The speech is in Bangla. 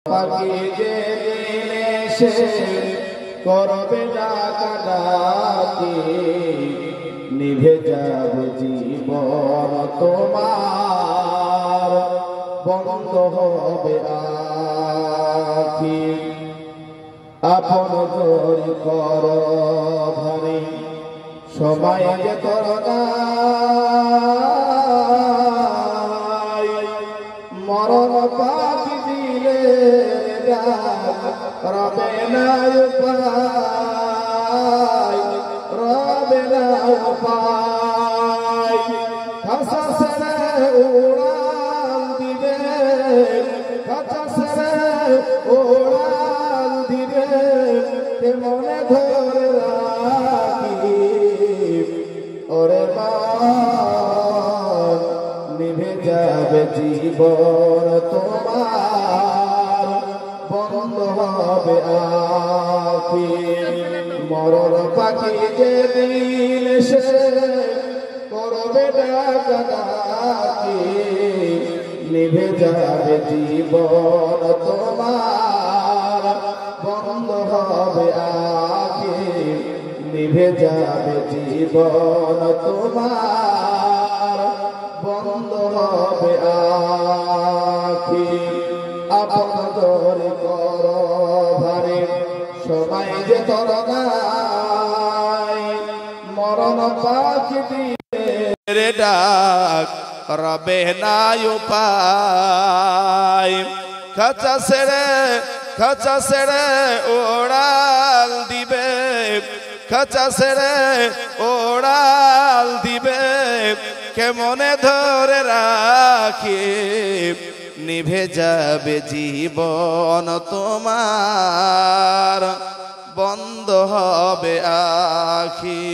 পাখি যে দিন এসে করবে ডাকাডাকি, নিভে যাবে জীবন তোমার, বন্ধ হবে আখি। আপন জোরি কর ভারী, সময় যে তোর নাই, মরণ পাখি দিলে রবে না উপায়, রবে না উপায়। খাসা সেরে উড়াল দিবে, খাসা সেরে উড়াল দিবে, মনে ধরে রাখি ওরে মান, নিভে যাবে জীবন তোমার, বন্ধ হবে আখি। মরণ পাখি যে দিন সে করবে ডাকাডাকি, নিভে যাবে জীবন তোমার, বন্ধ হবে আখি। নিভে যাবে জীবন তোমার, বন্ধ হবে আখি। আপন জোরে কর ভারী, সময় যে তোর নাই, মরণ পাখি দিয়ে ডাক রবে না উপায়। খাঁচা ছেড়ে ওড়াল দিবে, খাঁচা ছেড়ে ওড়াল দিবে, কেমনে ধরে রাখি। নিভে যাবে জীবন তোমার, বন্ধ হবে আখি।